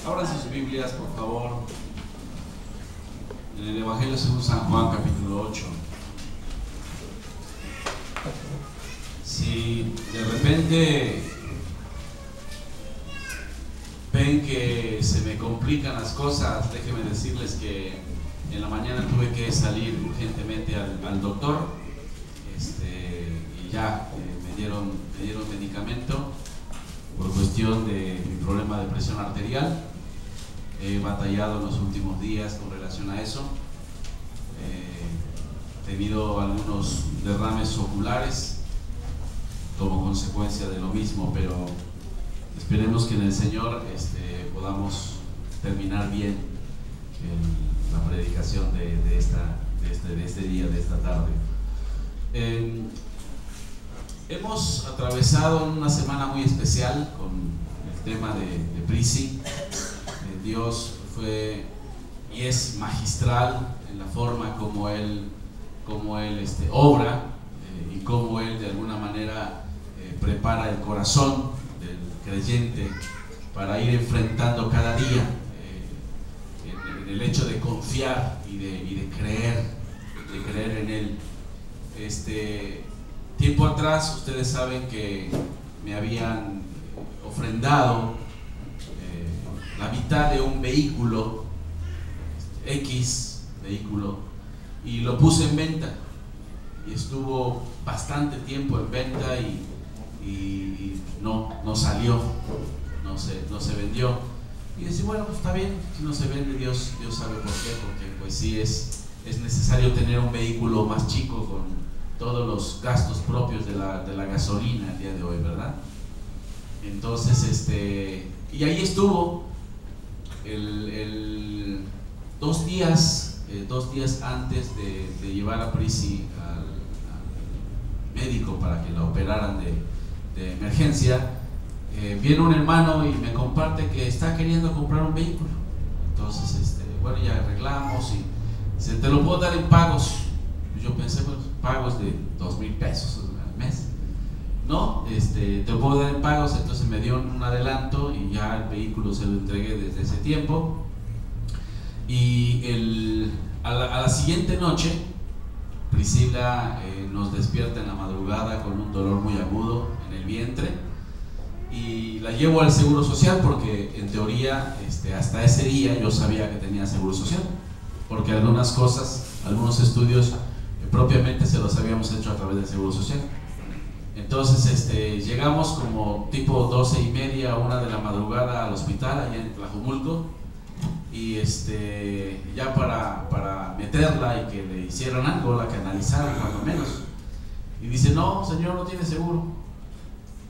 Abran sus Biblias, por favor, en el Evangelio según San Juan, capítulo 8. Si de repente ven que se me complican las cosas, déjenme decirles que en la mañana tuve que salir urgentemente al doctor, y ya me dieron medicamento por cuestión de mi problema de presión arterial. He batallado en los últimos días con relación a eso. He tenido algunos derrames oculares como consecuencia de lo mismo, pero esperemos que en el Señor podamos terminar bien la predicación de este día, de esta tarde. Hemos atravesado una semana muy especial con el tema de Prisi. Dios fue y es magistral en la forma como Él obra, y como Él de alguna manera prepara el corazón del creyente para ir enfrentando cada día en el hecho de confiar y de creer en Él. Tiempo atrás ustedes saben que me habían ofrendado la mitad de un vehículo, X vehículo, y lo puse en venta, y estuvo bastante tiempo en venta y no salió, no se vendió. Y decía, bueno, pues está bien, si no se vende, Dios sabe por qué, porque pues sí es necesario tener un vehículo más chico con todos los gastos propios de la gasolina el día de hoy, ¿verdad? Entonces, y ahí estuvo dos días antes de llevar a Prisi al médico para que la operaran de emergencia. Viene un hermano y me comparte que está queriendo comprar un vehículo. Entonces, bueno, ya arreglamos y dice, te lo puedo dar en pagos. Yo pensé, pues, pagos de 2,000 pesos al mes. No, te lo puedo dar en pagos. Entonces me dio un adelanto y ya el vehículo se lo entregué desde ese tiempo. Y a la siguiente noche, Priscila nos despierta en la madrugada con un dolor muy agudo en el vientre, y la llevo al Seguro Social porque en teoría hasta ese día yo sabía que tenía Seguro Social, porque algunas cosas, algunos estudios propiamente se los habíamos hecho a través del Seguro Social. Entonces llegamos como tipo 12:30, 1 de la madrugada al hospital allá en Tlajomulco, y ya para meterla y que le hicieran algo, la canalizaran cuando menos, y dice, no señor, no tiene seguro.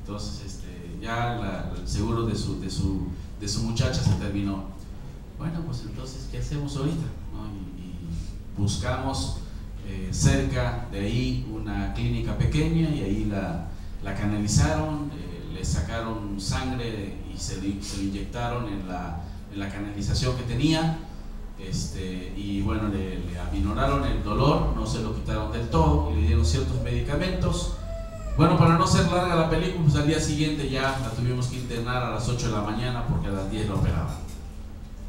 Entonces ya el seguro de su muchacha se terminó. Bueno, pues entonces, ¿qué hacemos ahorita? ¿No? Y buscamos cerca de ahí una clínica pequeña, y ahí la canalizaron, le sacaron sangre y se le inyectaron en la canalización que tenía, y bueno, le aminoraron el dolor, no se lo quitaron del todo, y le dieron ciertos medicamentos. Bueno, para no ser larga la película, pues al día siguiente ya la tuvimos que internar a las 8 de la mañana porque a las 10 la operaban.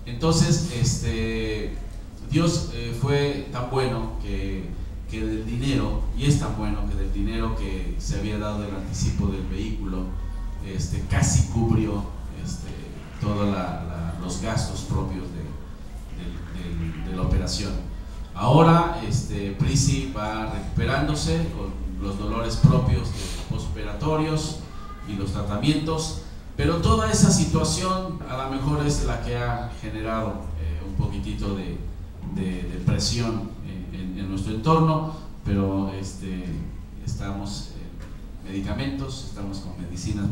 Entonces, Dios fue tan bueno que del dinero, y es tan bueno que del dinero que se había dado del anticipo del vehículo, casi cubrió todos los gastos propios de la operación. Ahora Prisi va recuperándose con los dolores propios de postoperatorios y los tratamientos, pero toda esa situación a lo mejor es la que ha generado un poquitito de presión en nuestro entorno, pero estamos en medicamentos, estamos con medicinas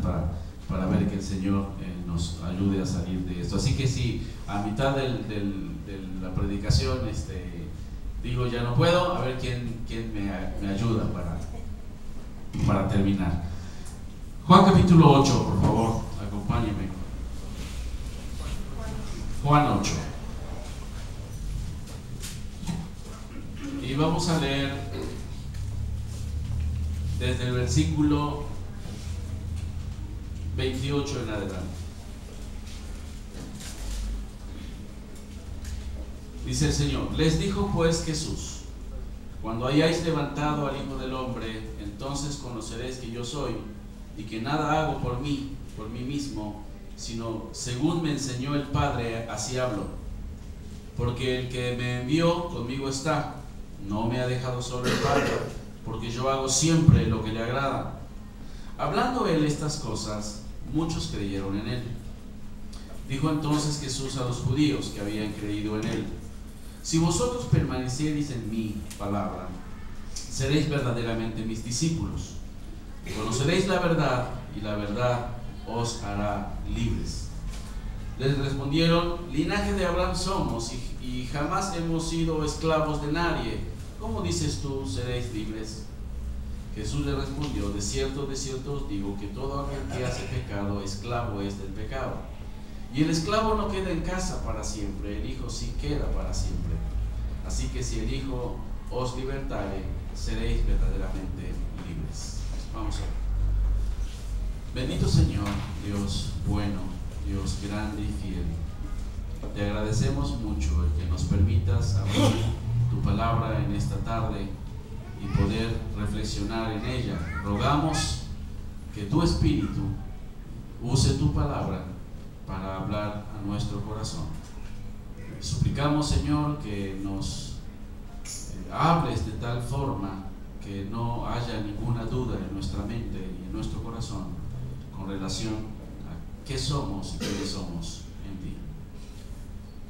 para ver que el Señor nos ayude a salir de esto. Así que si a mitad de la predicación digo ya no puedo, a ver quién me ayuda para terminar. Juan capítulo 8, por favor, acompáñenme. Juan 8. Y vamos a leer desde el versículo 28 en adelante. Dice el Señor: les dijo pues Jesús: cuando hayáis levantado al Hijo del Hombre, entonces conoceréis que yo soy, y que nada hago por mí mismo, sino según me enseñó el Padre, así hablo. Porque el que me envió conmigo está, no me ha dejado solo el Padre, porque yo hago siempre lo que le agrada. Hablando él estas cosas, muchos creyeron en él. Dijo entonces Jesús a los judíos que habían creído en él: si vosotros permaneciereis en mi palabra, seréis verdaderamente mis discípulos. Conoceréis la verdad, y la verdad os hará libres. Les respondieron: linaje de Abraham somos, y jamás hemos sido esclavos de nadie. ¿Cómo dices tú, seréis libres? Jesús le respondió: de cierto os digo, que todo aquel que hace pecado, esclavo es del pecado. Y el esclavo no queda en casa para siempre, el Hijo sí queda para siempre. Así que si el Hijo os libertare, seréis verdaderamente libres. Vamos a ver. Bendito Señor, Dios bueno, Dios grande y fiel. Te agradecemos mucho el que nos permitas abrir tu palabra en esta tarde y poder reflexionar en ella. Rogamos que tu Espíritu use tu palabra para hablar a nuestro corazón. Suplicamos, Señor, que nos hables de tal forma que no haya ninguna duda en nuestra mente y en nuestro corazón con relación a qué somos y quiénes somos en ti.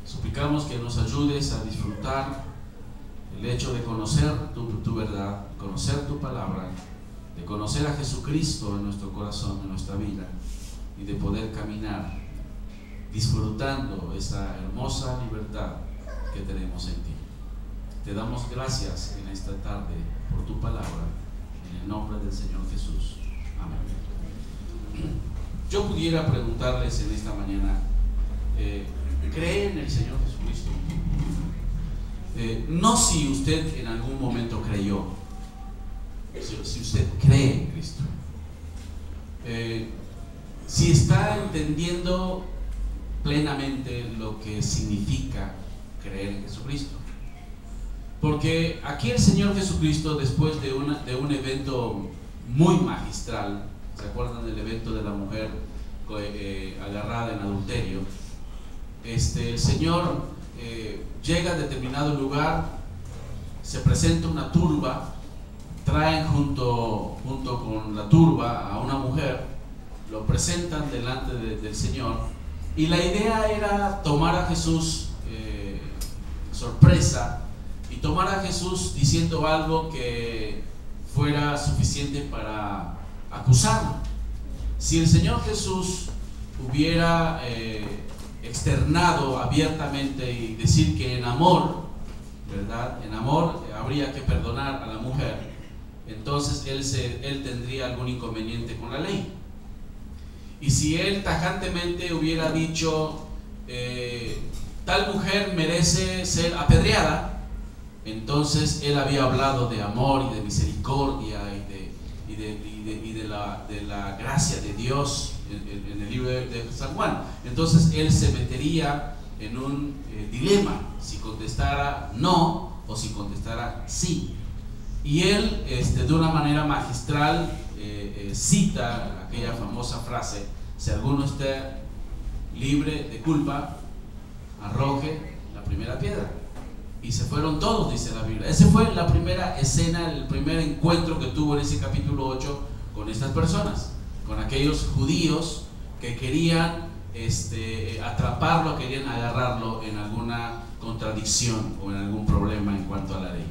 Suplicamos que nos ayudes a disfrutar el hecho de conocer tu verdad, conocer tu palabra, de conocer a Jesucristo en nuestro corazón, en nuestra vida, y de poder caminar disfrutando esa hermosa libertad que tenemos en ti. Te damos gracias en esta tarde por tu palabra, en el nombre del Señor Jesús. Amén. Yo pudiera preguntarles en esta mañana: ¿cree en el Señor Jesucristo? No si usted en algún momento creyó, si usted cree en Cristo, si está entendiendo plenamente lo que significa creer en Jesucristo. Porque aquí el Señor Jesucristo, después de un evento muy magistral, ¿se acuerdan del evento de la mujer agarrada en adulterio? El Señor llega a determinado lugar, se presenta una turba, traen junto con la turba a una mujer, lo presentan delante del Señor, y la idea era tomar a Jesús sorpresa, y tomar a Jesús diciendo algo que fuera suficiente para acusarlo. Si el Señor Jesús hubiera externado abiertamente y decir que en amor, ¿verdad? En amor habría que perdonar a la mujer, entonces él tendría algún inconveniente con la ley. Y si él tajantemente hubiera dicho tal mujer merece ser apedreada, entonces él había hablado de amor y de misericordia y de la gracia de Dios en el libro de San Juan. Entonces él se metería en un dilema, si contestara no o si contestara sí. Y él de una manera magistral cita aquella famosa frase: si alguno está libre de culpa, arroje la primera piedra. Y se fueron todos, dice la Biblia. Esa fue la primera escena, el primer encuentro que tuvo en ese capítulo 8 con estas personas, con aquellos judíos que querían atraparlo, querían agarrarlo en alguna contradicción o en algún problema en cuanto a la ley.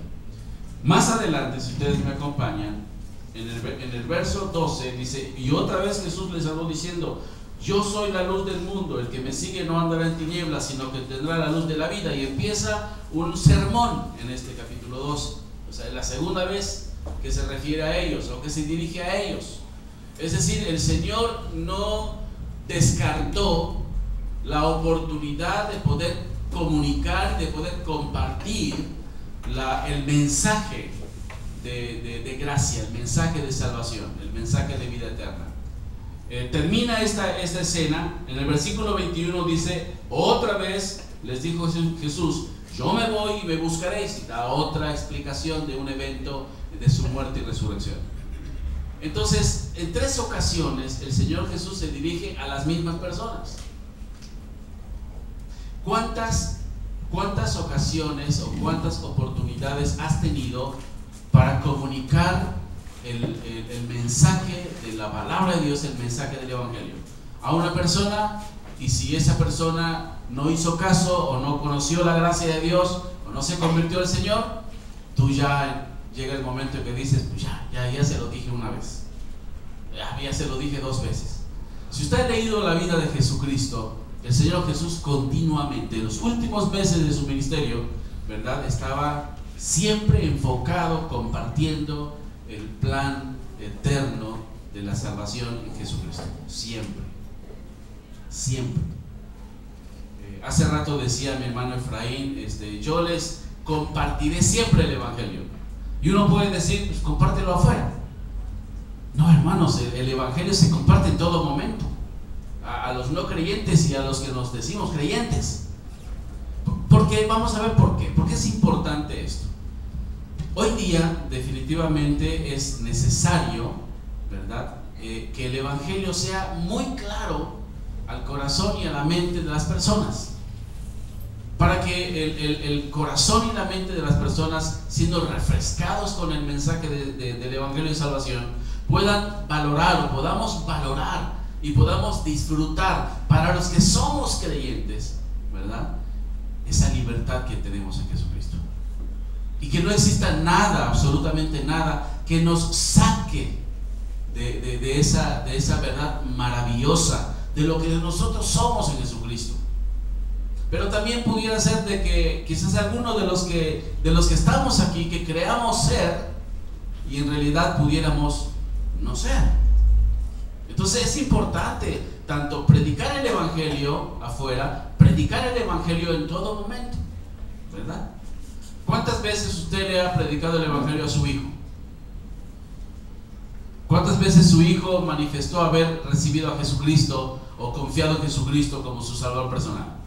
Más adelante, si ustedes me acompañan, en el verso 12 dice: y otra vez Jesús les habló diciendo: yo soy la luz del mundo, el que me sigue no andará en tinieblas, sino que tendrá la luz de la vida. Y empieza un sermón en este capítulo 12. O sea, es la segunda vez que se refiere a ellos o que se dirige a ellos. Es decir, el Señor no descartó la oportunidad de poder comunicar, de poder compartir el mensaje de gracia, el mensaje de salvación, el mensaje de vida eterna. Termina esta escena. En el versículo 21 dice: otra vez les dijo Jesús: yo me voy y me buscaréis, y da otra explicación de un evento de su muerte y resurrección. Entonces, en 3 ocasiones el Señor Jesús se dirige a las mismas personas. ¿Cuántas ocasiones o cuántas oportunidades has tenido para comunicar el mensaje de la palabra de Dios, el mensaje del Evangelio a una persona? Y si esa persona no hizo caso o no conoció la gracia de Dios o no se convirtió al Señor, tú ya llega el momento en que dices, pues ya se lo dije una vez, ya se lo dije 2 veces. Si usted ha leído la vida de Jesucristo, el Señor Jesús continuamente, en los últimos meses de su ministerio, ¿verdad?, estaba siempre enfocado, compartiendo el plan eterno de la salvación en Jesucristo. Siempre. Hace rato decía mi hermano Efraín, yo les compartiré siempre el Evangelio. Y uno puede decir, pues compártelo afuera. No, hermanos, el Evangelio se comparte en todo momento, a los no creyentes y a los que nos decimos creyentes. Porque vamos a ver por qué. ¿Por qué es importante esto? Hoy día definitivamente es necesario, ¿verdad?, que el Evangelio sea muy claro al corazón y a la mente de las personas, para que el corazón y la mente de las personas, siendo refrescados con el mensaje del Evangelio de salvación, puedan valorar o podamos valorar y podamos disfrutar, para los que somos creyentes, ¿verdad?, esa libertad que tenemos en Jesucristo, y que no exista nada, absolutamente nada, que nos saque de esa verdad maravillosa de lo que nosotros somos en Jesucristo. Pero también pudiera ser de que quizás algunos de los que estamos aquí, que creamos ser y en realidad pudiéramos no ser. Entonces es importante tanto predicar el Evangelio afuera, predicar el Evangelio en todo momento, ¿verdad? ¿Cuántas veces usted le ha predicado el Evangelio a su hijo? ¿Cuántas veces su hijo manifestó haber recibido a Jesucristo o confiado en Jesucristo como su Salvador personal?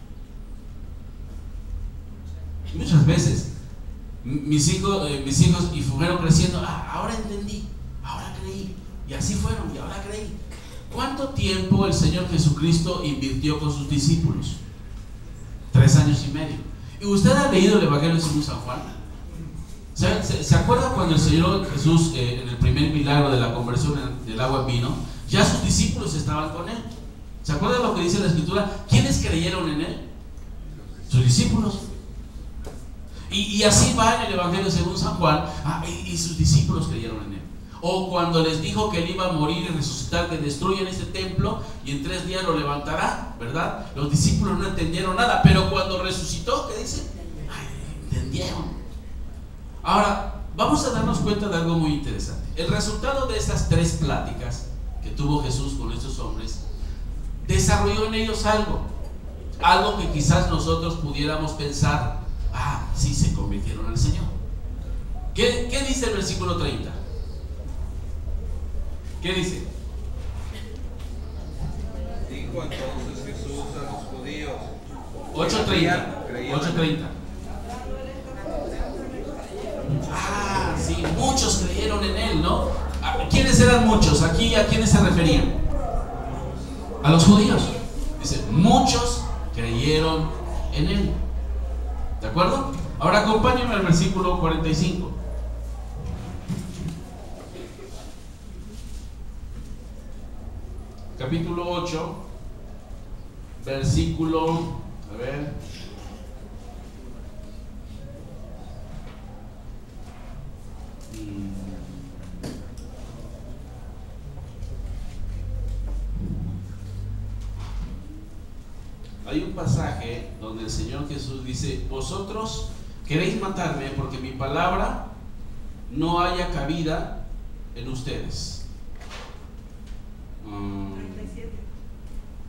Muchas veces. Mis hijos y fueron creciendo. Ahora entendí, ahora creí, y así fueron, y ahora creí. ¿Cuánto tiempo el Señor Jesucristo invirtió con sus discípulos? 3 años y medio. ¿Y usted ha leído el Evangelio según San Juan? ¿Se acuerda cuando el Señor Jesús, en el primer milagro de la conversión del agua en vino, ya sus discípulos estaban con él? ¿Se acuerda lo que dice la Escritura? ¿Quiénes creyeron en él? Sus discípulos. Y así va en el Evangelio según San Juan. Y sus discípulos creyeron en él. O cuando les dijo que él iba a morir y resucitar, que destruyan este templo y en 3 días lo levantará, ¿verdad? Los discípulos no entendieron nada, pero cuando resucitó, ¿qué dice? Entendieron. Ahora, vamos a darnos cuenta de algo muy interesante. El resultado de estas 3 pláticas que tuvo Jesús con estos hombres desarrolló en ellos algo que quizás nosotros pudiéramos pensar, sí, se convirtieron al Señor. ¿Qué dice el versículo 30? ¿Qué dice? Dijo entonces Jesús a los judíos. 8:30. Sí, muchos creyeron en él, ¿no? ¿Quiénes eran muchos? Aquí, ¿a quiénes se referían? A los judíos. Dice, muchos creyeron en él. ¿De acuerdo? Ahora acompáñenme al versículo 45. Capítulo 8, versículo, a ver, hay un pasaje donde el Señor Jesús dice: vosotros queréis matarme porque mi palabra no haya cabida en ustedes.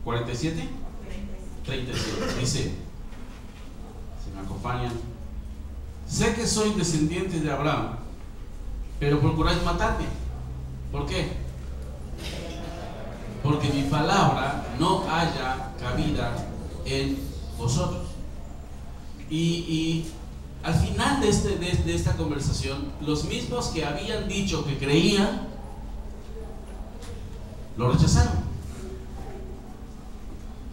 47. 37. Dice, si me acompañan: sé que soy descendiente de Abraham, pero procuráis matarme. ¿Por qué? Porque mi palabra no haya cabida en vosotros. Y al final de esta conversación, los mismos que habían dicho que creían, lo rechazaron.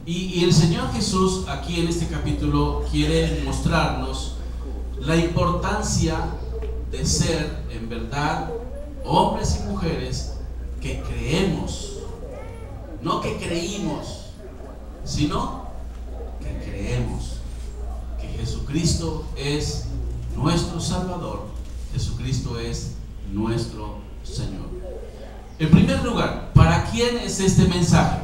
Y el Señor Jesús aquí en este capítulo quiere mostrarnos la importancia de ser en verdad hombres y mujeres que creemos, no que creímos, sino que creemos que Jesucristo es nuestro Salvador, Jesucristo es nuestro Señor. En primer lugar, ¿para quién es este mensaje?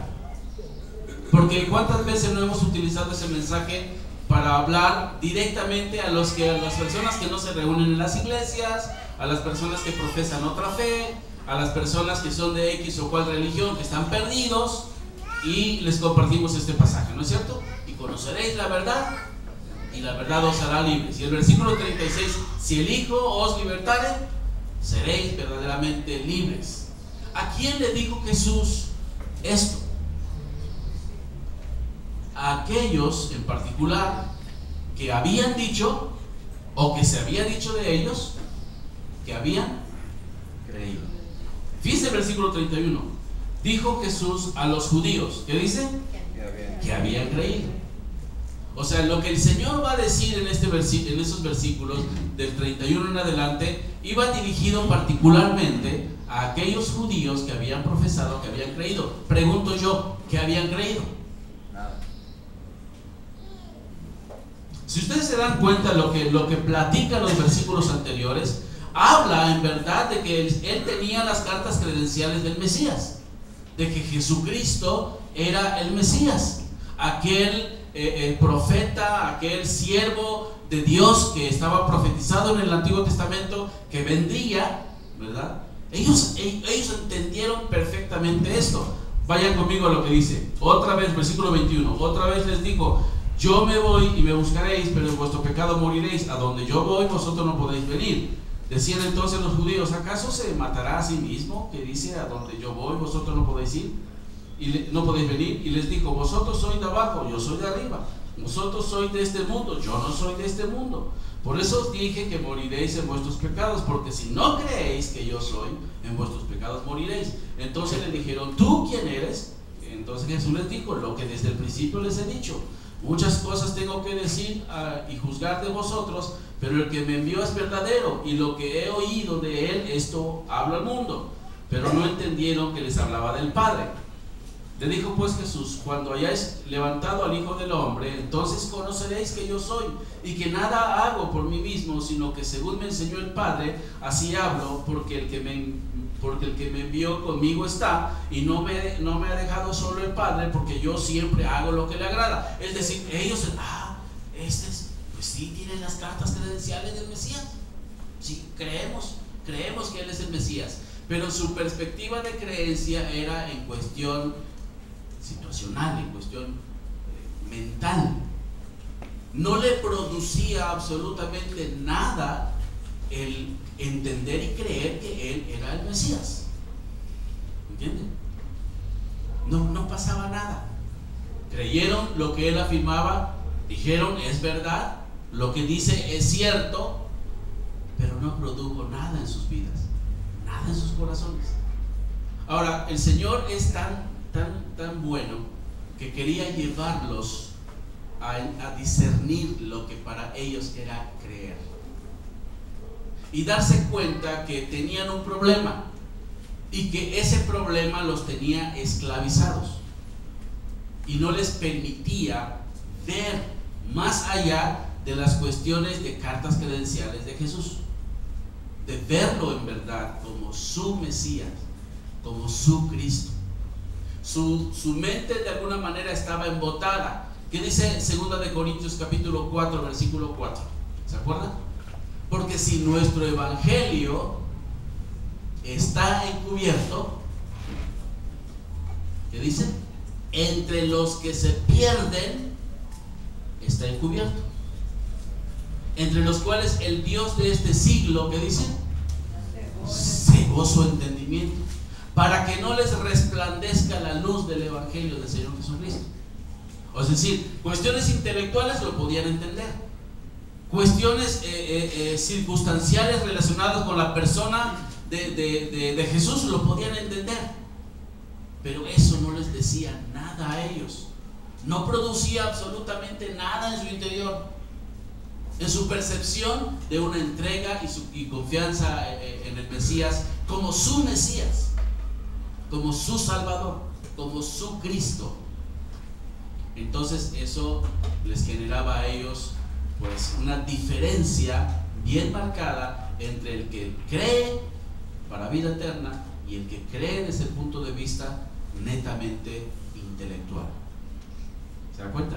Porque ¿cuántas veces no hemos utilizado ese mensaje para hablar directamente a las personas que no se reúnen en las iglesias, a las personas que profesan otra fe, a las personas que son de X o cual religión, que están perdidos, y les compartimos este pasaje, ¿no es cierto? Y conoceréis la verdad, y la verdad os hará libres. Y el versículo 36, si el Hijo os libertare, seréis verdaderamente libres. ¿A quién le dijo Jesús esto? A aquellos en particular que habían dicho, o que se había dicho de ellos, que habían creído. Fíjense el versículo 31. Dijo Jesús a los judíos, ¿qué dice? Que habían creído. O sea, lo que el Señor va a decir en esos versículos del 31 en adelante, iba dirigido particularmente a aquellos judíos que habían profesado, que habían creído. Pregunto yo, ¿qué habían creído? Si ustedes se dan cuenta, lo que platican los versículos anteriores, habla en verdad de que él tenía las cartas credenciales del Mesías, de que Jesucristo era el Mesías, aquel profeta, aquel siervo de Dios que estaba profetizado en el Antiguo Testamento, que vendría, ¿verdad? Ellos entendieron perfectamente esto. Vayan conmigo a lo que dice, otra vez, versículo 21, otra vez les digo, yo me voy y me buscaréis, pero en vuestro pecado moriréis. A donde yo voy, vosotros no podéis venir. Decían entonces los judíos, ¿acaso se matará a sí mismo? Que dice, a donde yo voy, vosotros no podéis ir, no podéis venir. Y les dijo, vosotros sois de abajo, yo soy de arriba. Vosotros sois de este mundo, yo no soy de este mundo. Por eso os dije que moriréis en vuestros pecados, porque si no creéis que yo soy, en vuestros pecados moriréis. Entonces le dijeron, ¿tú quién eres? Entonces Jesús les dijo, lo que desde el principio les he dicho. Muchas cosas tengo que decir y juzgar de vosotros, pero el que me envió es verdadero, y lo que he oído de él, esto hablo al mundo. Pero no entendieron que les hablaba del Padre. Le dijo pues Jesús, cuando hayáis levantado al Hijo del Hombre, entonces conoceréis que yo soy, y que nada hago por mí mismo, sino que según me enseñó el Padre, así hablo, porque el que me envió conmigo está, y no me ha dejado solo el Padre, porque yo siempre hago lo que le agrada. Es decir, ellos, pues sí, tienen las cartas credenciales del Mesías. Sí, creemos que Él es el Mesías, pero su perspectiva de creencia era en cuestión situacional, en cuestión mental. No le producía absolutamente nada el entender y creer que Él era el Mesías. ¿Entienden? No pasaba nada. Creyeron lo que Él afirmaba, dijeron es verdad, lo que dice es cierto, pero no produjo nada en sus vidas, nada en sus corazones. Ahora, el Señor es tan bueno que quería llevarlos a discernir lo que para ellos era creer y darse cuenta que tenían un problema y que ese problema los tenía esclavizados y no les permitía ver más allá de las cuestiones de cartas credenciales de Jesús, de verlo en verdad como su Mesías, como su Cristo. Su mente de alguna manera estaba embotada. ¿Qué dice 2 de Corintios capítulo 4 versículo 4? ¿Se acuerdan? Porque si nuestro evangelio está encubierto, ¿qué dice? Entre los que se pierden está encubierto, entre los cuales el Dios de este siglo, ¿qué dice? Cegó su entendimiento, para que no les resplandezca la luz del evangelio del Señor Jesucristo. Es decir, cuestiones intelectuales lo podían entender, cuestiones circunstanciales relacionadas con la persona de Jesús lo podían entender, pero eso no les decía nada a ellos, no producía absolutamente nada en su interior, en su percepción de una entrega y confianza en el Mesías como su Mesías, como su Salvador, como su Cristo. Entonces eso les generaba a ellos pues una diferencia bien marcada entre el que cree para vida eterna y el que cree desde el punto de vista netamente intelectual. ¿Se da cuenta?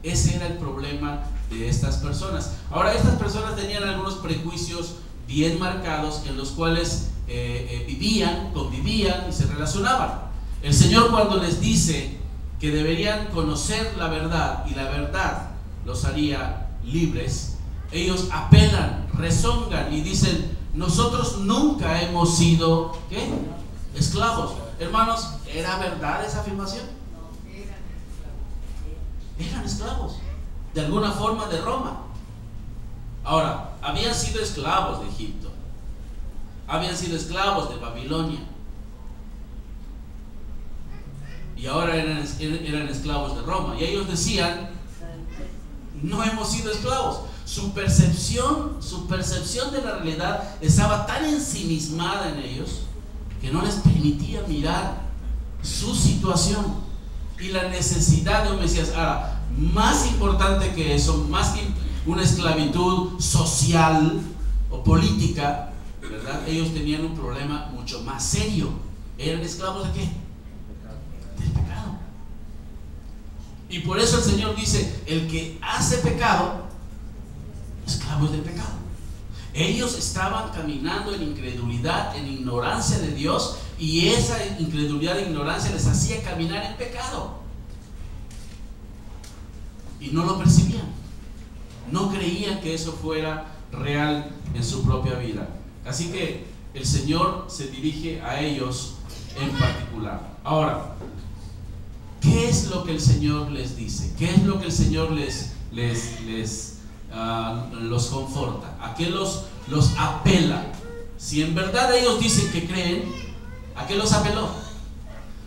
Ese era el problema de estas personas. Ahora, estas personas tenían algunos prejuicios bien marcados en los cuales vivían, convivían y se relacionaban. El Señor, cuando les dice que deberían conocer la verdad y la verdad los haría libres, ellos apelan, rezongan y dicen: nosotros nunca hemos sido ¿qué? Esclavos. Hermanos, ¿era verdad esa afirmación? Eran esclavos de alguna forma de Roma. Ahora, habían sido esclavos de Egipto, habían sido esclavos de Babilonia, y ahora eran esclavos de Roma. Y ellos decían: no hemos sido esclavos. Su percepción de la realidad estaba tan ensimismada en ellos que no les permitía mirar su situación y la necesidad de un Mesías. Ahora, más importante que eso, más que una esclavitud social o política, ¿verdad? Ellos tenían un problema mucho más serio. ¿Eran esclavos de qué? Del pecado. Y por eso el Señor dice: el que hace pecado, esclavo es del pecado. Ellos estaban caminando en incredulidad, en ignorancia de Dios, y esa incredulidad e ignorancia les hacía caminar en pecado. Y no lo percibían, no creían que eso fuera real en su propia vida. Así que el Señor se dirige a ellos en particular. Ahora, ¿qué es lo que el Señor les dice? ¿Qué es lo que el Señor los conforta? ¿A qué los apela? Si en verdad ellos dicen que creen, ¿a qué los apeló?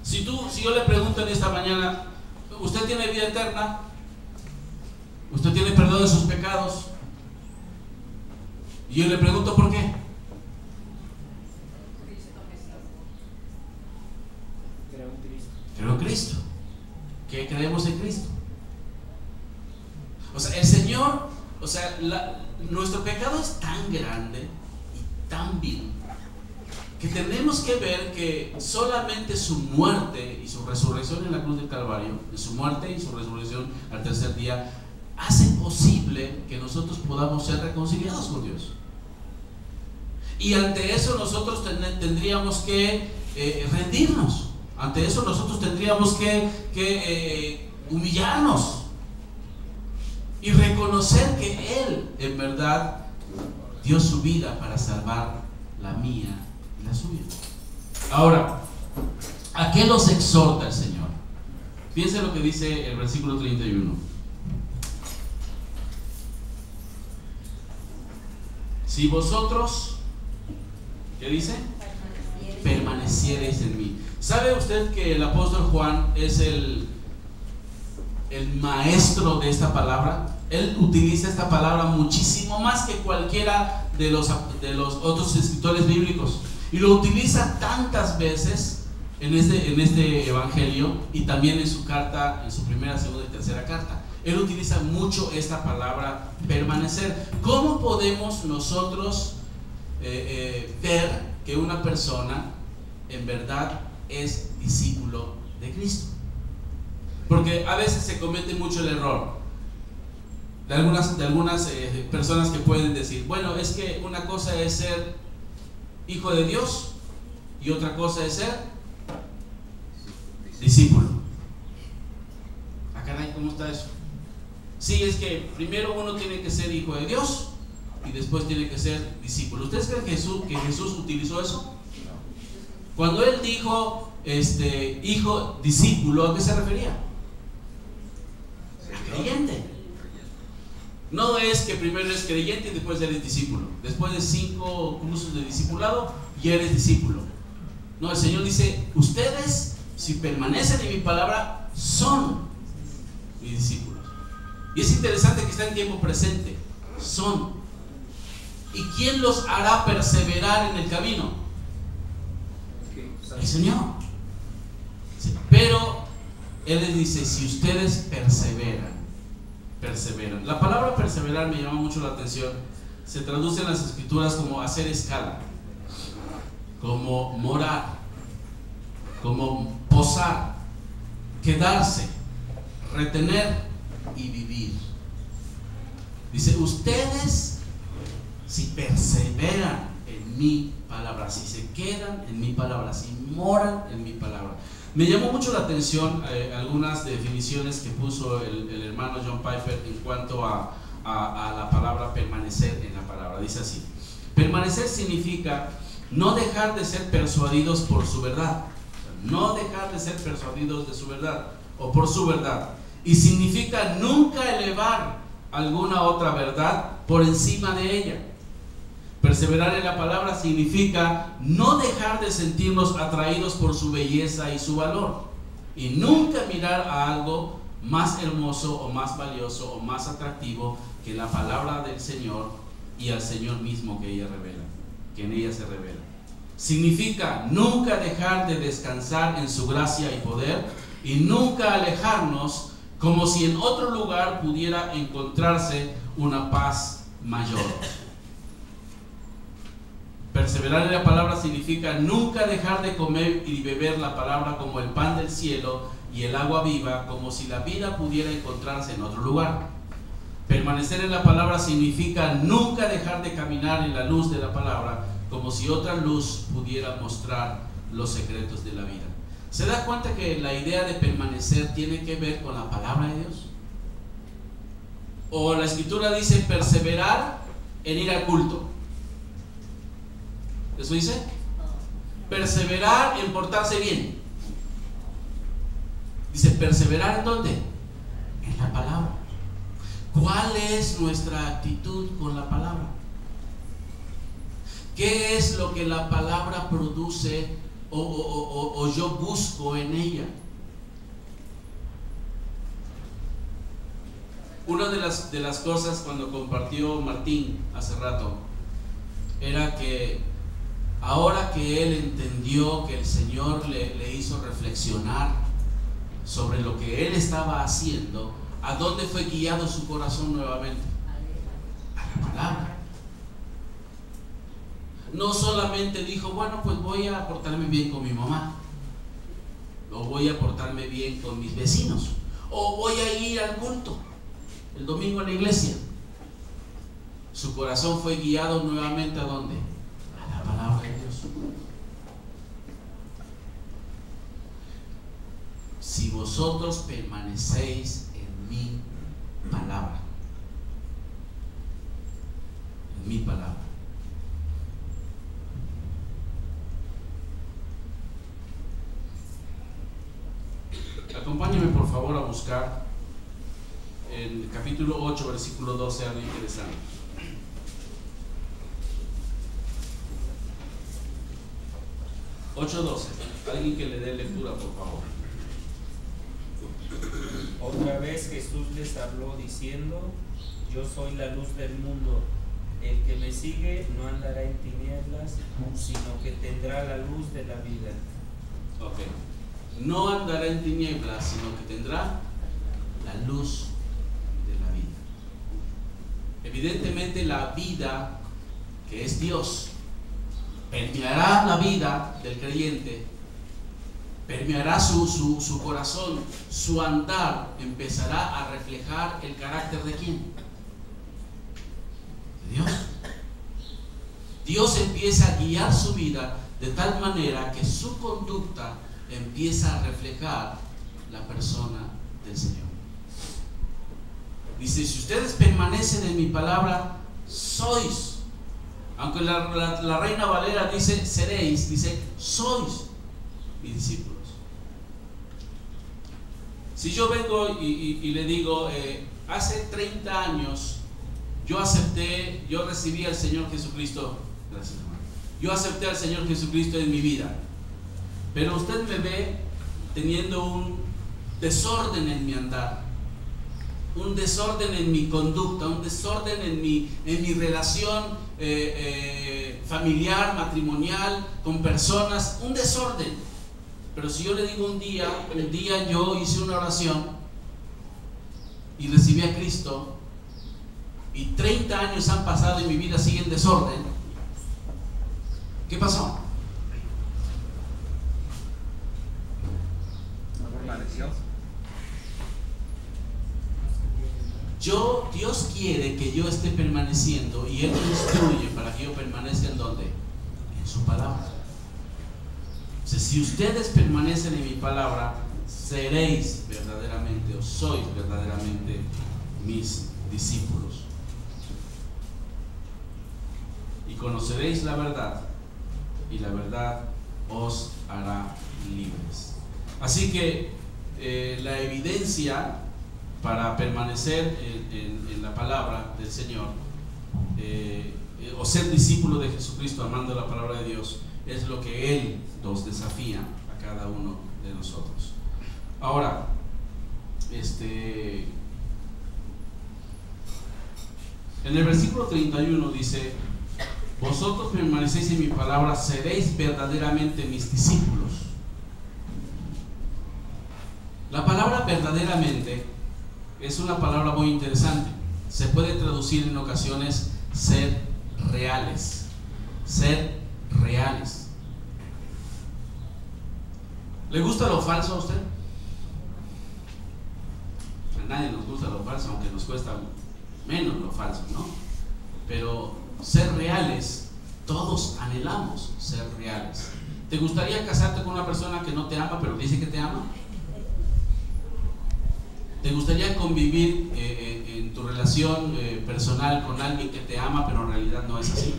Si yo le pregunto en esta mañana: ¿usted tiene vida eterna? ¿Usted tiene perdón de sus pecados? Y yo le pregunto: ¿por qué? Creo en Cristo. ¿Qué creemos en Cristo? O sea, el Señor, nuestro pecado es tan grande y tan vil que tenemos que ver que solamente su muerte y su resurrección en la cruz del Calvario, su muerte y su resurrección al tercer día, hace posible que nosotros podamos ser reconciliados con Dios. Y ante eso nosotros tendríamos que rendirnos. Ante eso nosotros tendríamos que humillarnos y reconocer que Él en verdad dio su vida para salvar la mía y la suya. Ahora, ¿a qué los exhorta el Señor? Fíjense lo que dice el versículo 31. Si vosotros, ¿qué dice? Permaneciereis en mí. ¿Sabe usted que el apóstol Juan es el maestro de esta palabra? Él utiliza esta palabra muchísimo más que cualquiera de los otros escritores bíblicos, y lo utiliza tantas veces en este evangelio, y también en su carta, en su primera, segunda y tercera carta. Él utiliza mucho esta palabra permanecer. ¿Cómo podemos nosotros ver que una persona en verdad es discípulo de Cristo? Porque a veces se comete mucho el error de algunas personas que pueden decir: bueno, es que una cosa es ser hijo de Dios y otra cosa es ser discípulo. Ah, caray, ¿cómo está eso? Sí, es que primero uno tiene que ser hijo de Dios y después tiene que ser discípulo. ¿Ustedes creen que Jesús utilizó eso? Cuando Él dijo hijo, discípulo, ¿a qué se refería? A creyente. No es que primero eres creyente y después eres discípulo. Después de 5 cursos de discipulado, ya eres discípulo. No, el Señor dice, ustedes, si permanecen en mi palabra, son mis discípulos. Y es interesante que está en tiempo presente. Son. ¿Y quién los hará perseverar en el camino? El Señor. Sí, pero Él les dice, si ustedes perseveran. La palabra perseverar me llama mucho la atención. Se traduce en las escrituras como hacer escala, como morar, como posar, quedarse, retener y vivir. Dice, ustedes si perseveran en mi palabra, si se quedan en mi palabra, si moran en mi palabra. Me llamó mucho la atención algunas definiciones que puso el hermano John Piper en cuanto a la palabra permanecer en la palabra. Dice así: permanecer significa no dejar de ser persuadidos por su verdad, no dejar de ser persuadidos de su verdad o por su verdad, y significa nunca elevar alguna otra verdad por encima de ella. Perseverar en la palabra significa no dejar de sentirnos atraídos por su belleza y su valor, y nunca mirar a algo más hermoso o más valioso o más atractivo que la palabra del Señor y al Señor mismo que ella revela, que en ella se revela. Significa nunca dejar de descansar en su gracia y poder, y nunca alejarnos como si en otro lugar pudiera encontrarse una paz mayor. Perseverar en la palabra significa nunca dejar de comer y beber la palabra como el pan del cielo y el agua viva, como si la vida pudiera encontrarse en otro lugar. Permanecer en la palabra significa nunca dejar de caminar en la luz de la palabra, como si otra luz pudiera mostrar los secretos de la vida. ¿Se da cuenta que la idea de permanecer tiene que ver con la palabra de Dios? O la escritura dice perseverar en ir al culto. ¿Eso dice? Perseverar en portarse bien. Dice perseverar ¿en dónde? En la palabra. ¿Cuál es nuestra actitud con la palabra? ¿Qué es lo que la palabra produce o yo busco en ella? Una de las cosas cuando compartió Martín hace rato era que ahora que él entendió que el Señor le hizo reflexionar sobre lo que él estaba haciendo, ¿a dónde fue guiado su corazón nuevamente? A la palabra. No solamente dijo, bueno, pues voy a portarme bien con mi mamá, o voy a portarme bien con mis vecinos, o voy a ir al culto el domingo en la iglesia. Su corazón fue guiado nuevamente ¿a dónde? A la palabra de Dios. Si vosotros permanecéis en mi palabra, en mi palabra. Acompáñeme por favor a buscar en el capítulo 8, versículo 12, algo interesante. Alguien que le dé lectura, por favor. Otra vez Jesús les habló diciendo: yo soy la luz del mundo. El que me sigue no andará en tinieblas, sino que tendrá la luz de la vida. Ok. No andará en tinieblas, sino que tendrá la luz de la vida. Evidentemente la vida, que es Dios, permeará la vida del creyente, permeará su corazón, su andar empezará a reflejar el carácter de ¿quién? De Dios. Dios empieza a guiar su vida de tal manera que su conducta empieza a reflejar la persona del Señor. Dice, si ustedes permanecen en mi palabra, sois. Aunque la Reina Valera dice seréis, dice sois mis discípulos. Si yo vengo y le digo, hace 30 años yo recibí al Señor Jesucristo, gracias hermano, yo acepté al Señor Jesucristo en mi vida, pero usted me ve teniendo un desorden en mi andar, un desorden en mi conducta, un desorden en mi relación familiar, matrimonial, con personas, un desorden. Pero si yo le digo un día yo hice una oración y recibí a Cristo, y 30 años han pasado y mi vida sigue en desorden, ¿qué pasó? Dios quiere que yo esté permaneciendo, y Él me instruye para que yo permanezca ¿en dónde? En su palabra. O sea, si ustedes permanecen en mi palabra, seréis verdaderamente, o sois verdaderamente mis discípulos, y conoceréis la verdad, y la verdad os hará libres. Así que la evidencia para permanecer en la palabra del Señor, o ser discípulo de Jesucristo amando la palabra de Dios, es lo que Él nos desafía a cada uno de nosotros. Ahora, en el versículo 31 dice: vosotros permanecéis en mi palabra, seréis verdaderamente mis discípulos. La palabra verdaderamente es una palabra muy interesante. Se puede traducir en ocasiones ser reales. Ser reales. ¿Le gusta lo falso a usted? A nadie nos gusta lo falso, aunque nos cuesta menos lo falso, ¿no? Pero ser reales, todos anhelamos ser reales. ¿Te gustaría casarte con una persona que no te ama pero dice que te ama? ¿Te gustaría convivir en tu relación personal con alguien que te ama pero en realidad no es así?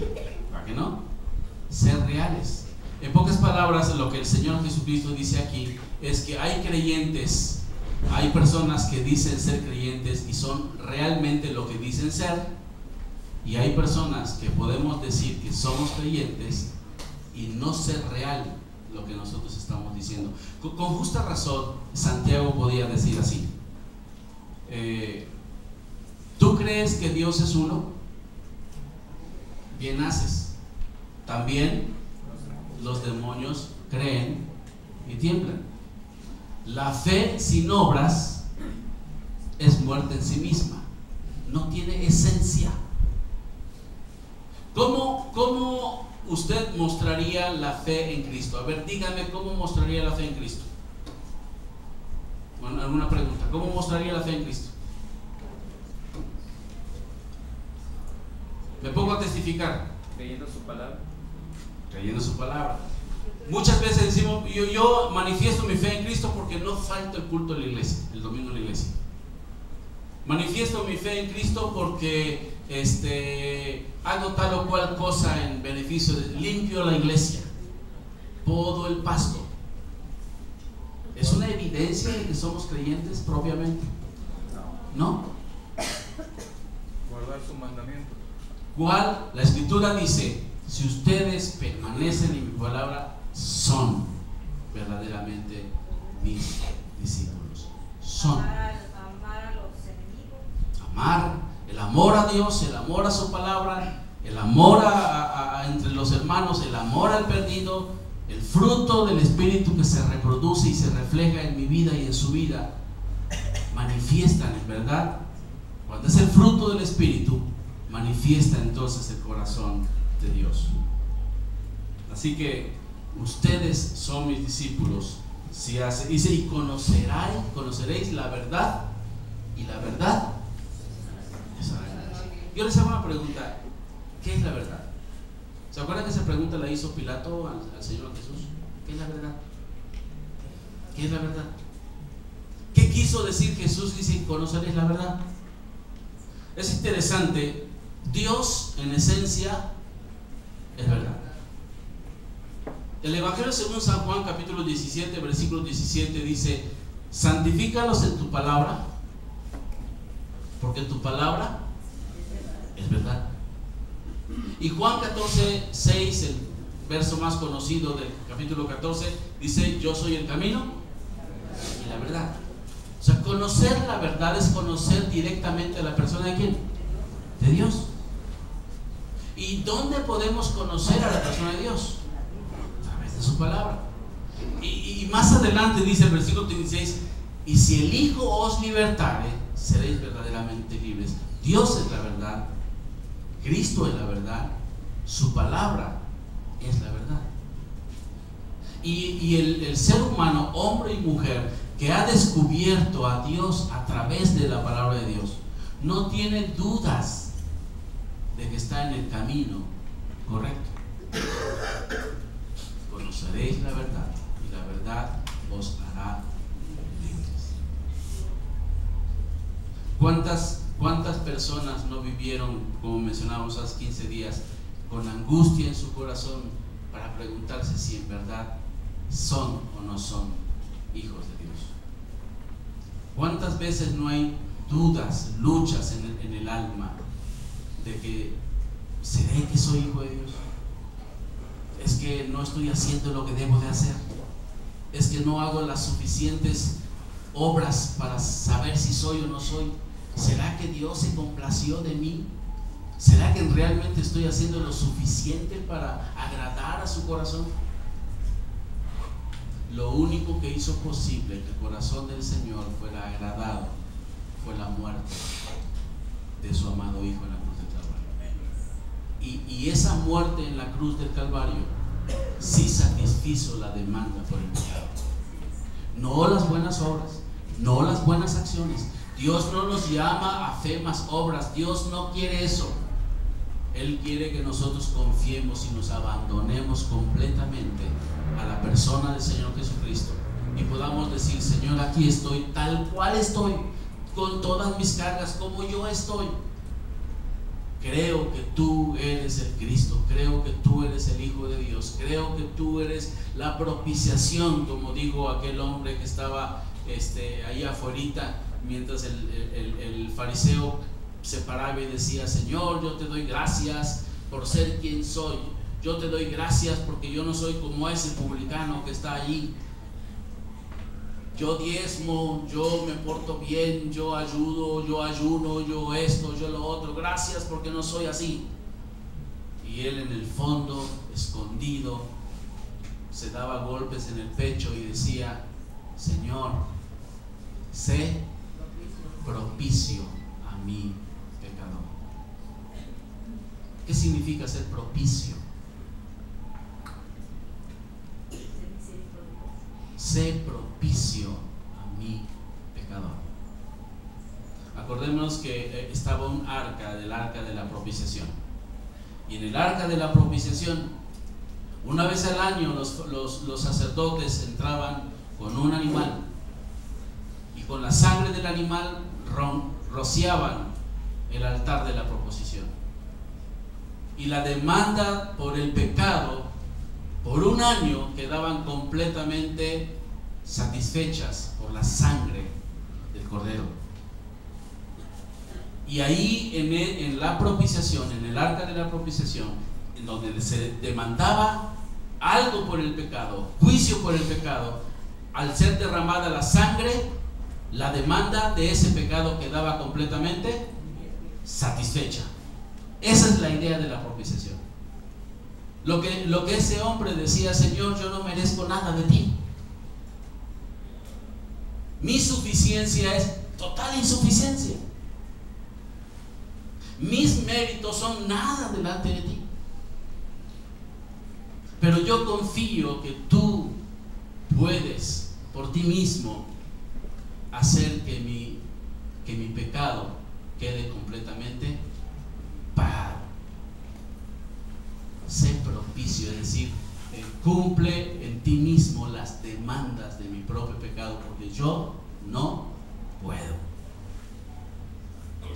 ¿Para qué no? Ser reales. En pocas palabras, lo que el Señor Jesucristo dice aquí es que hay creyentes, hay personas que dicen ser creyentes y son realmente lo que dicen ser, y hay personas que podemos decir que somos creyentes y no ser real lo que nosotros estamos diciendo. Con justa razón, Santiago podía decir así: ¿tú crees que Dios es uno? Bien haces. También los demonios creen y tiemblan. La fe sin obras es muerte en sí misma, no tiene esencia. ¿Cómo usted mostraría la fe en Cristo? A ver, dígame, ¿cómo mostraría la fe en Cristo? Bueno, alguna pregunta. ¿Cómo mostraría la fe en Cristo? Me pongo a testificar. Creyendo su palabra. Creyendo su palabra. Muchas veces decimos, yo manifiesto mi fe en Cristo porque no falto el culto de la iglesia, el domingo en la iglesia. Manifiesto mi fe en Cristo porque hago tal o cual cosa en beneficio limpio la iglesia, podo el pasto. ¿Es una evidencia de que somos creyentes propiamente? No. Guardar su mandamiento. ¿Cuál? La Escritura dice: si ustedes permanecen en mi palabra, son verdaderamente mis discípulos. Son. Amar a los enemigos. Amar, el amor a Dios, el amor a su palabra, el amor entre los hermanos, el amor al perdido, el fruto del Espíritu que se reproduce y se refleja en mi vida y en su vida, manifiestan en verdad. Cuando es el fruto del Espíritu, manifiesta entonces el corazón de Dios. Así que ustedes son mis discípulos si dice: y conoceréis la verdad, y la verdad es la verdad. Yo les hago una pregunta: ¿qué es la verdad? ¿Se acuerdan que esa pregunta la hizo Pilato al Señor Jesús? ¿Qué es la verdad? ¿Qué es la verdad? ¿Qué quiso decir Jesús? Dice: conoceréis la verdad. Es interesante. Dios en esencia es verdad. El Evangelio según San Juan capítulo 17 versículo 17 dice: santifícalos en tu palabra, porque tu palabra es verdad. Y Juan 14, 6, el verso más conocido del capítulo 14, dice: yo soy el camino y la verdad. O sea, conocer la verdad es conocer directamente a la persona de quién, de Dios. ¿Y dónde podemos conocer a la persona de Dios? A través de su palabra. Y más adelante dice el versículo 36: y si el Hijo os libertare, seréis verdaderamente libres. Dios es la verdad, Cristo es la verdad, su palabra es la verdad. Y el ser humano, hombre y mujer, que ha descubierto a Dios a través de la palabra de Dios, no tiene dudas de que está en el camino correcto. Conoceréis la verdad y la verdad os hará libres. ¿Cuántas personas no vivieron, como mencionábamos hace 15 días, con angustia en su corazón para preguntarse si en verdad son o no son hijos de Dios? ¿Cuántas veces no hay dudas, luchas en el alma de que ¿seré que soy hijo de Dios? Es que no estoy haciendo lo que debo de hacer, es que no hago las suficientes obras para saber si soy o no soy. ¿Será que Dios se complació de mí? ¿Será que realmente estoy haciendo lo suficiente para agradar a su corazón? Lo único que hizo posible que el corazón del Señor fuera agradado fue la muerte de su amado Hijo en la cruz del Calvario. Y esa muerte en la cruz del Calvario sí satisfizo la demanda por el pecado. No las buenas obras, no las buenas acciones. Dios no nos llama a fe más obras. Dios no quiere eso. Él quiere que nosotros confiemos y nos abandonemos completamente a la persona del Señor Jesucristo y podamos decir: Señor, aquí estoy tal cual estoy, con todas mis cargas, como yo estoy. Creo que tú eres el Cristo, creo que tú eres el Hijo de Dios, creo que tú eres la propiciación, como dijo aquel hombre que estaba ahí afuera, mientras el fariseo se paraba y decía: Señor, yo te doy gracias por ser quien soy. Yo te doy gracias porque yo no soy como ese publicano que está allí. Yo diezmo, yo me porto bien, yo ayudo, yo ayuno, yo esto, yo lo otro. Gracias porque no soy así. Y él en el fondo, escondido, se daba golpes en el pecho y decía: Señor, sé propicio a mi pecador. ¿Qué significa ser propicio? Sé propicio a mi pecador. Acordémonos que estaba un arca, del arca de la propiciación. Y en el arca de la propiciación, una vez al año los sacerdotes entraban con un animal y con la sangre del animal rociaban el altar de la proposición. Y la demanda por el pecado por un año quedaban completamente satisfechas por la sangre del Cordero. Y ahí en la propiciación, en el arca de la propiciación, en donde se demandaba algo por el pecado, juicio por el pecado, al ser derramada la sangre, la demanda de ese pecado quedaba completamente satisfecha. Esa es la idea de la propiciación. Lo que ese hombre decía: Señor, yo no merezco nada de ti. Mi suficiencia es total insuficiencia. Mis méritos son nada delante de ti. Pero yo confío que tú puedes por ti mismo hacer que mi pecado quede completamente pagado. Sé propicio, es decir, cumple en ti mismo las demandas de mi propio pecado, porque yo no puedo.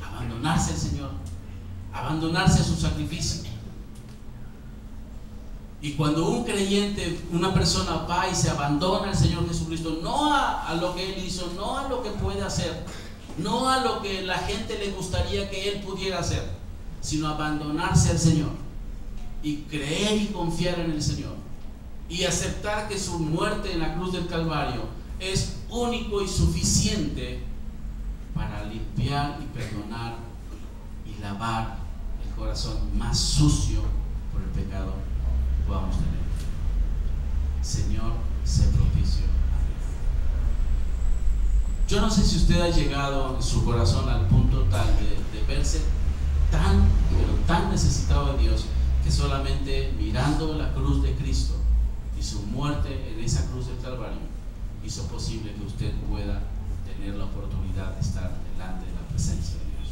Abandonarse al Señor, abandonarse a su sacrificio. Y cuando un creyente, una persona va y se abandona al Señor Jesucristo, no a lo que Él hizo, no a lo que puede hacer, no a lo que la gente le gustaría que Él pudiera hacer, sino abandonarse al Señor y creer y confiar en el Señor y aceptar que su muerte en la cruz del Calvario es único y suficiente para limpiar y perdonar y lavar el corazón más sucio por el pecado que podamos tener. Señor, sé propicio a mí. Yo no sé si usted ha llegado en su corazón al punto tal de verse tan, pero tan necesitado de Dios, que solamente mirando la cruz de Cristo y su muerte en esa cruz del Calvario hizo posible que usted pueda tener la oportunidad de estar delante de la presencia de Dios.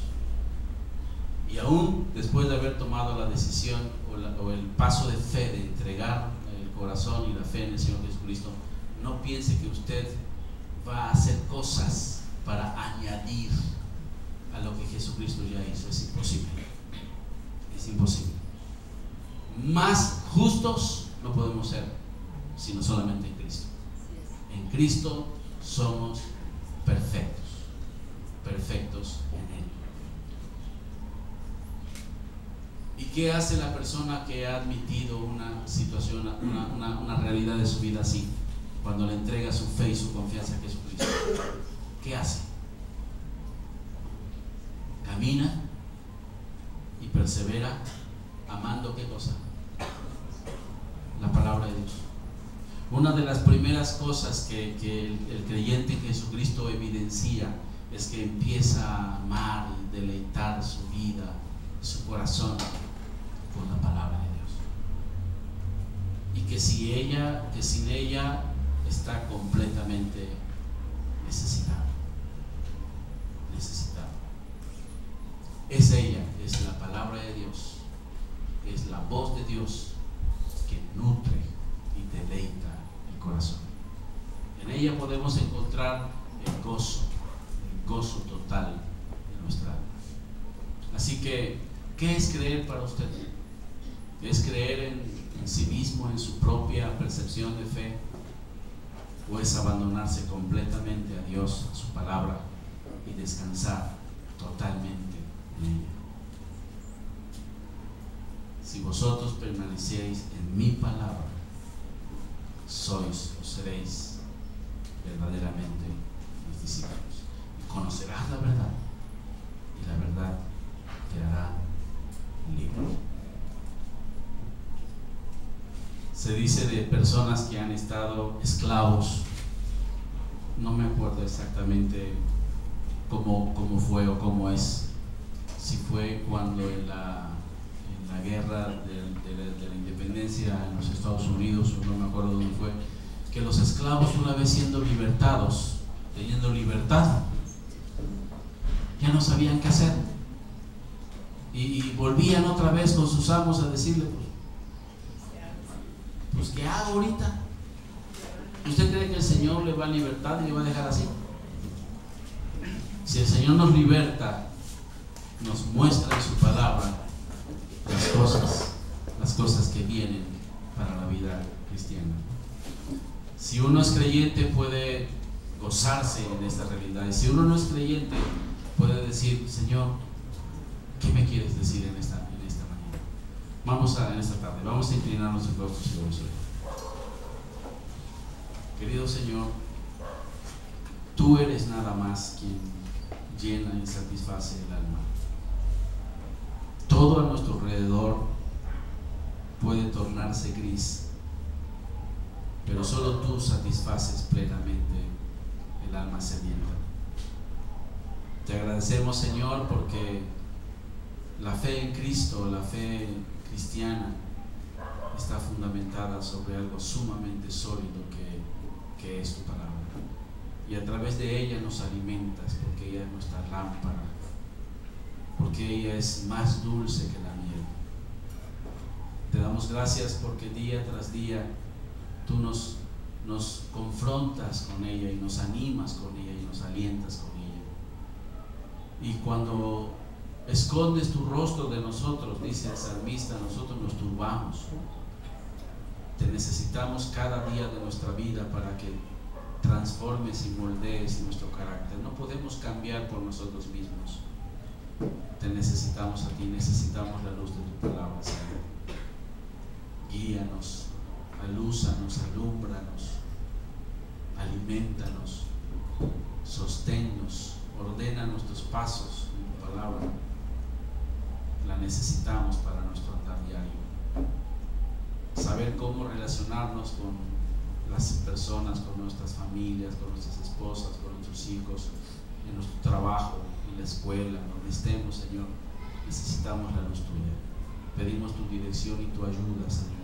Y aún después de haber tomado la decisión o el paso de fe de entregar el corazón y la fe en el Señor Jesucristo, no piense que usted va a hacer cosas para añadir a lo que Jesucristo ya hizo. Es imposible. Es imposible. Más justos no podemos ser, sino solamente en Cristo. En Cristo somos perfectos, perfectos en Él. ¿Y qué hace la persona que ha admitido una situación, una realidad de su vida así, cuando le entrega su fe y su confianza a Jesucristo? ¿Qué hace? Camina y persevera amando, ¿qué cosa? La palabra de Dios. Una de las primeras cosas que el creyente en Jesucristo evidencia es que empieza a amar y deleitar su vida, su corazón con la palabra de Dios. Y que sin ella está completamente necesitado. Es ella, es la palabra de Dios, es la voz de Dios que nutre y deleita el corazón. En ella podemos encontrar el gozo total de nuestra alma. Así que, ¿qué es creer para usted? ¿Es creer en sí mismo, en su propia percepción de fe? ¿O es abandonarse completamente a Dios, a su palabra, y descansar totalmente en ella? Si vosotros permaneciereis en mi palabra, sois o seréis verdaderamente mis discípulos. Y conocerás la verdad, y la verdad te hará libre. Se dice de personas que han estado esclavos, no me acuerdo exactamente cómo fue o cómo es, si fue cuando en la guerra de la independencia en los Estados Unidos, o no me acuerdo dónde fue, que los esclavos, una vez siendo libertados, teniendo libertad, ya no sabían qué hacer, y volvían otra vez con sus amos a decirle, pues ¿qué hago ahorita? ¿Usted cree que el Señor le va a libertar y le va a dejar así? Si el Señor nos liberta, nos muestra en su palabra las cosas que vienen para la vida cristiana. Si uno es creyente, puede gozarse en esta realidad, y si uno no es creyente, puede decir: Señor, ¿qué me quieres decir en esta mañana? En esta tarde, vamos a inclinarnos en rostros y vamos a orar. Querido Señor, tú eres nada más quien llena y satisface el alma. Todo a nuestro alrededor puede tornarse gris, pero solo tú satisfaces plenamente el alma sedienta. Te agradecemos, Señor, porque la fe en Cristo, la fe cristiana, está fundamentada sobre algo sumamente sólido que es tu palabra. Y a través de ella nos alimentas, porque ella es nuestra lámpara, porque ella es más dulce que la miel. Te damos gracias porque día tras día tú nos confrontas con ella y nos animas con ella y nos alientas con ella. Y cuando escondes tu rostro de nosotros, dice el salmista, nosotros nos turbamos. Te necesitamos cada día de nuestra vida para que transformes y moldees nuestro carácter. No podemos cambiar por nosotros mismos. Te necesitamos a ti, necesitamos la luz de tu palabra, Señor. Guíanos, alúzanos, alúmbranos, alimentanos, sosténnos, ordena nuestros pasos en tu palabra. La necesitamos para nuestro andar diario. Saber cómo relacionarnos con las personas, con nuestras familias, con nuestras esposas, con nuestros hijos, en nuestro trabajo, en la escuela, donde estemos, Señor. Necesitamos la luz tuya. Pedimos tu dirección y tu ayuda, Señor.